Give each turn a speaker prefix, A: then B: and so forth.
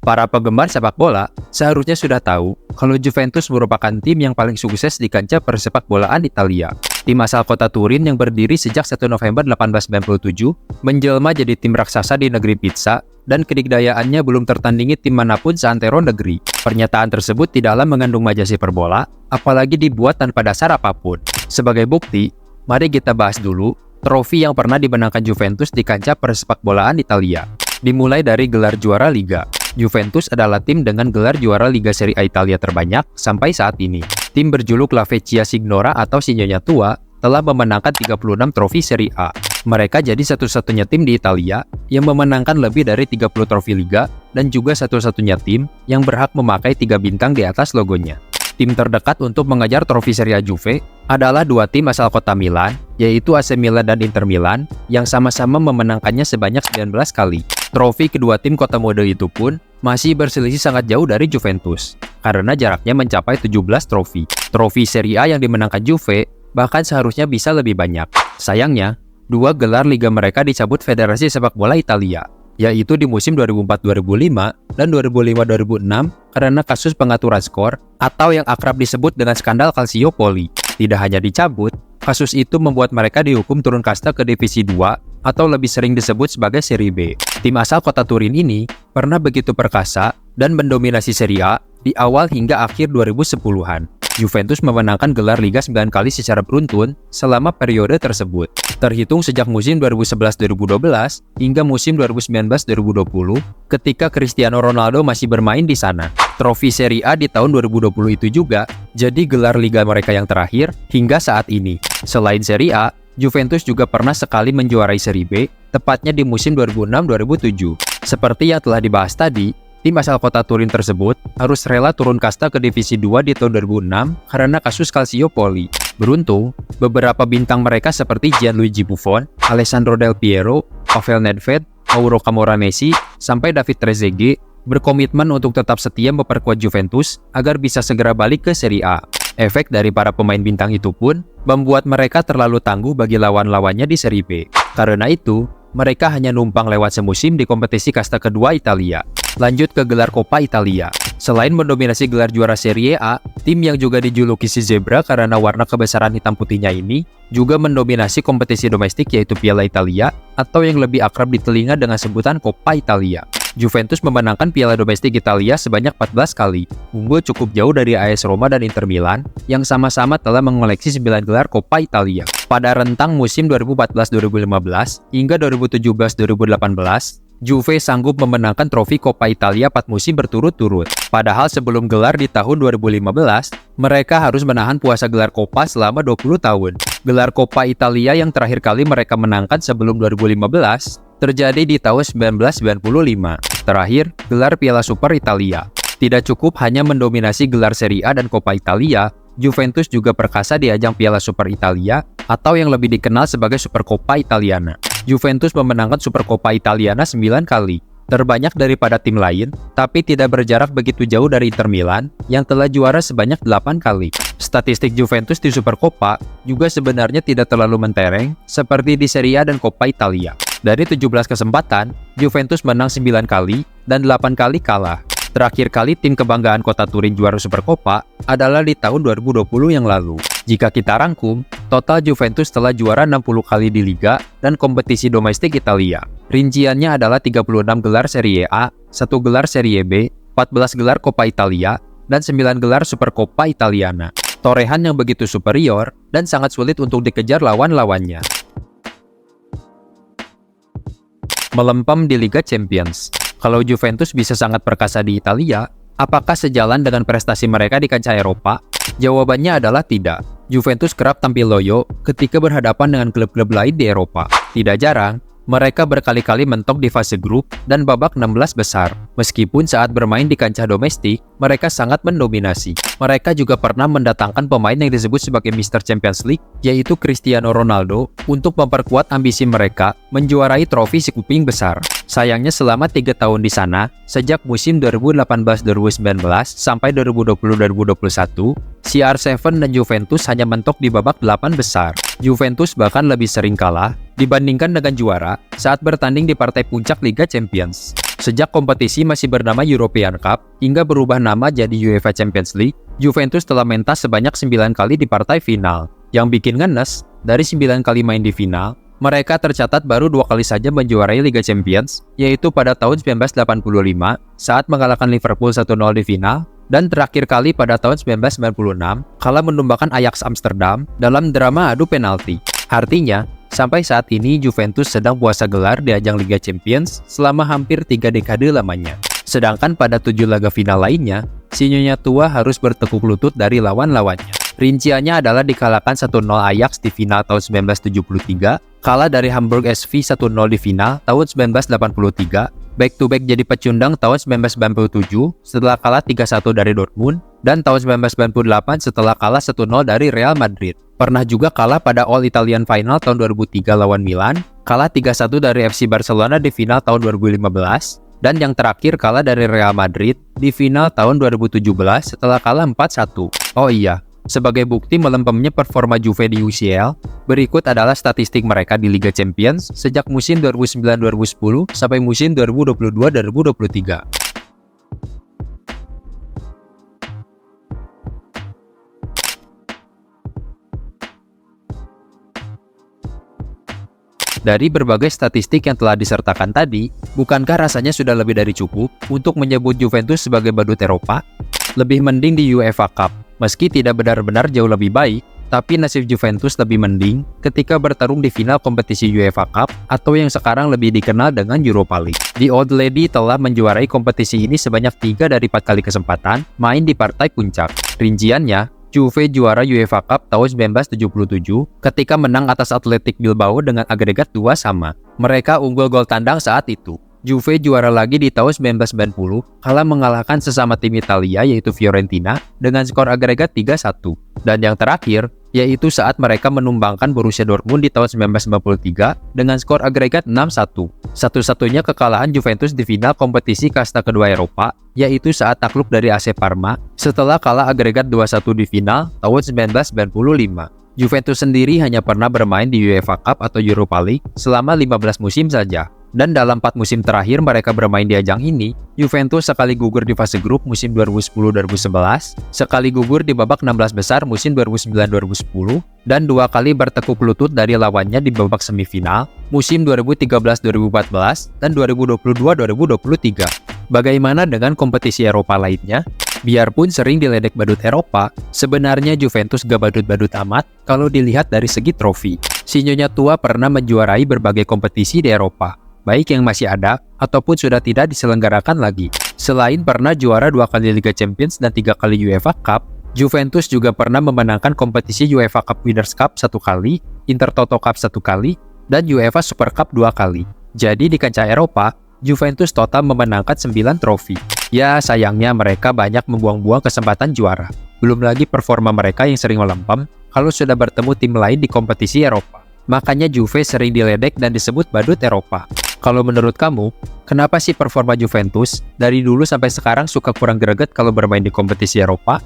A: Para penggemar sepak bola seharusnya sudah tahu kalau Juventus merupakan tim yang paling sukses di kancah persepak bolaan Italia. Tim asal kota Turin yang berdiri sejak 1 November 1897 menjelma jadi tim raksasa di negeri pizza dan kedikdayaannya belum tertandingi tim manapun seantero negeri. Pernyataan tersebut tidaklah mengandung majas hiperbola, apalagi dibuat tanpa dasar apapun. Sebagai bukti, mari kita bahas dulu trofi yang pernah dimenangkan Juventus di kancah persepak bolaan Italia. Dimulai dari gelar juara Liga. Juventus adalah tim dengan gelar juara Liga Serie A Italia terbanyak sampai saat ini. Tim berjuluk La Vecchia Signora atau si Nyonya Tua telah memenangkan 36 trofi Serie A. Mereka jadi satu-satunya tim di Italia yang memenangkan lebih dari 30 trofi Liga dan juga satu-satunya tim yang berhak memakai 3 bintang di atas logonya. Tim terdekat untuk mengejar trofi Serie A Juve adalah dua tim asal kota Milan, yaitu AC Milan dan Inter Milan, yang sama-sama memenangkannya sebanyak 19 kali. Trofi kedua tim kota mode itu pun masih berselisih sangat jauh dari Juventus, karena jaraknya mencapai 17 trofi. Trofi Serie A yang dimenangkan Juve bahkan seharusnya bisa lebih banyak. Sayangnya, dua gelar liga mereka dicabut Federasi Sepak Bola Italia, yaitu di musim 2004-2005 dan 2005-2006 karena kasus pengaturan skor atau yang akrab disebut dengan skandal Calciopoli. Tidak hanya dicabut, kasus itu membuat mereka dihukum turun kasta ke Divisi 2 atau lebih sering disebut sebagai Serie B. Tim asal kota Turin ini pernah begitu perkasa dan mendominasi Serie A di awal hingga akhir 2010-an. Juventus memenangkan gelar Liga 9 kali secara beruntun selama periode tersebut. Terhitung sejak musim 2011-2012 hingga musim 2019-2020 ketika Cristiano Ronaldo masih bermain di sana. Trofi Serie A di tahun 2020 itu juga jadi gelar liga mereka yang terakhir hingga saat ini. Selain Serie A, Juventus juga pernah sekali menjuarai Serie B, tepatnya di musim 2006-2007. Seperti yang telah dibahas tadi, tim asal kota Turin tersebut harus rela turun kasta ke Divisi 2 di tahun 2006 karena kasus Calciopoli. Beruntung, beberapa bintang mereka seperti Gianluigi Buffon, Alessandro Del Piero, Pavel Nedved, Mauro Camoranesi, sampai David Trezeguet berkomitmen untuk tetap setia memperkuat Juventus agar bisa segera balik ke Serie A. Efek dari para pemain bintang itu pun membuat mereka terlalu tangguh bagi lawan-lawannya di Serie B. Karena itu, mereka hanya numpang lewat semusim di kompetisi kasta kedua Italia. Lanjut ke gelar Coppa Italia. Selain mendominasi gelar juara Serie A, tim yang juga dijuluki si Zebra karena warna kebesaran hitam putihnya ini juga mendominasi kompetisi domestik yaitu Piala Italia atau yang lebih akrab di telinga dengan sebutan Coppa Italia. Juventus memenangkan Piala Domestik Italia sebanyak 14 kali, unggul cukup jauh dari AS Roma dan Inter Milan yang sama-sama telah mengoleksi 9 gelar Coppa Italia. Pada rentang musim 2014-2015 hingga 2017-2018, Juve sanggup memenangkan trofi Coppa Italia 4 musim berturut-turut. Padahal sebelum gelar di tahun 2015, mereka harus menahan puasa gelar Coppa selama 20 tahun. Gelar Coppa Italia yang terakhir kali mereka menangkan sebelum 2015 terjadi di tahun 1995. Terakhir, gelar Piala Super Italia. Tidak cukup hanya mendominasi gelar Serie A dan Coppa Italia, Juventus juga perkasa di ajang Piala Super Italia atau yang lebih dikenal sebagai Supercoppa Italiana. Juventus memenangkan Supercoppa Italiana 9 kali, terbanyak daripada tim lain, tapi tidak berjarak begitu jauh dari Inter Milan yang telah juara sebanyak 8 kali. Statistik Juventus di Supercoppa juga sebenarnya tidak terlalu mentereng seperti di Serie A dan Coppa Italia. Dari 17 kesempatan, Juventus menang 9 kali dan 8 kali kalah. Terakhir kali tim kebanggaan kota Turin juara Supercoppa adalah di tahun 2020 yang lalu. Jika kita rangkum, total Juventus telah juara 60 kali di Liga dan kompetisi domestik Italia. Rinciannya adalah 36 gelar Serie A, 1 gelar Serie B, 14 gelar Coppa Italia, dan 9 gelar Supercoppa Italiana. Torehan yang begitu superior dan sangat sulit untuk dikejar lawan-lawannya. Melempem di Liga Champions. Kalau Juventus bisa sangat perkasa di Italia, apakah sejalan dengan prestasi mereka di kancah Eropa? Jawabannya adalah tidak. Juventus kerap tampil loyo ketika berhadapan dengan klub-klub lain di Eropa. Tidak jarang, mereka berkali-kali mentok di fase grup dan babak 16 besar. Meskipun saat bermain di kancah domestik, mereka sangat mendominasi. Mereka juga pernah mendatangkan pemain yang disebut sebagai Mr. Champions League, yaitu Cristiano Ronaldo, untuk memperkuat ambisi mereka menjuarai trofi sekuping besar. Sayangnya selama 3 tahun di sana, sejak musim 2018-2019 sampai 2020-2021, CR7 dan Juventus hanya mentok di babak 8 besar. Juventus bahkan lebih sering kalah dibandingkan dengan juara saat bertanding di partai puncak Liga Champions. Sejak kompetisi masih bernama European Cup hingga berubah nama jadi UEFA Champions League, Juventus telah mentas sebanyak 9 kali di partai final. Yang bikin ngenes, dari 9 kali main di final, mereka tercatat baru 2 kali saja menjuarai Liga Champions, yaitu pada tahun 1985 saat mengalahkan Liverpool 1-0 di final, dan terakhir kali pada tahun 1996 kala menumbakan Ajax Amsterdam dalam drama adu penalti. Artinya, sampai saat ini Juventus sedang puasa gelar di ajang Liga Champions selama hampir 3 dekade lamanya. Sedangkan pada 7 laga final lainnya, si Nyonya tua harus bertekuk lutut dari lawan-lawannya. Rinciannya adalah dikalahkan 1-0 Ajax di final tahun 1973, kalah dari Hamburg SV 1-0 di final tahun 1983, back-to-back jadi pecundang tahun 1997 setelah kalah 3-1 dari Dortmund, dan tahun 1998 setelah kalah 1-0 dari Real Madrid. Pernah juga kalah pada All Italian Final tahun 2003 lawan Milan, kalah 3-1 dari FC Barcelona di final tahun 2015, dan yang terakhir kalah dari Real Madrid di final tahun 2017 setelah kalah 4-1. Oh iya, sebagai bukti melempemnya performa Juve di UCL, berikut adalah statistik mereka di Liga Champions sejak musim 2009-2010 sampai musim 2022-2023. Dari berbagai statistik yang telah disertakan tadi, bukankah rasanya sudah lebih dari cukup untuk menyebut Juventus sebagai badut Eropa? Lebih mending di UEFA Cup, meski tidak benar-benar jauh lebih baik, tapi nasib Juventus lebih mending ketika bertarung di final kompetisi UEFA Cup atau yang sekarang lebih dikenal dengan Europa League. The Old Lady telah menjuarai kompetisi ini sebanyak 3 dari 4 kali kesempatan main di partai puncak. Rinciannya, Juve juara UEFA Cup tahun 1977 ketika menang atas Athletic Bilbao dengan agregat 2-2. Mereka unggul gol tandang saat itu. Juve juara lagi di tahun 1990 kala mengalahkan sesama tim Italia yaitu Fiorentina dengan skor agregat 3-1. Dan yang terakhir, yaitu saat mereka menumbangkan Borussia Dortmund di tahun 1993 dengan skor agregat 6-1. Satu-satunya kekalahan Juventus di final kompetisi kasta kedua Eropa, yaitu saat takluk dari AC Parma setelah kalah agregat 2-1 di final tahun 1995. Juventus sendiri hanya pernah bermain di UEFA Cup atau Europa League selama 15 musim saja. Dan dalam 4 musim terakhir mereka bermain di ajang ini, Juventus sekali gugur di fase grup musim 2010-2011, sekali gugur di babak 16 besar musim 2009-2010, dan 2 kali bertekuk lutut dari lawannya di babak semifinal musim 2013-2014 dan 2022-2023. Bagaimana dengan kompetisi Eropa lainnya? Biarpun sering diledek badut Eropa, sebenarnya Juventus gak badut-badut amat kalau dilihat dari segi trofi. Si Nyonya tua pernah menjuarai berbagai kompetisi di Eropa, baik yang masih ada ataupun sudah tidak diselenggarakan lagi. Selain pernah juara 2 kali Liga Champions dan 3 kali UEFA Cup, Juventus juga pernah memenangkan kompetisi UEFA Cup Winners' Cup 1 kali, Intertoto Cup 1 kali, dan UEFA Super Cup 2 kali. Jadi di kancah Eropa, Juventus total memenangkan 9 trofi. Ya, sayangnya mereka banyak membuang-buang kesempatan juara. Belum lagi performa mereka yang sering melempem kalau sudah bertemu tim lain di kompetisi Eropa. Makanya Juve sering diledek dan disebut badut Eropa. Kalau menurut kamu, kenapa sih performa Juventus dari dulu sampai sekarang suka kurang greget kalau bermain di kompetisi Eropa?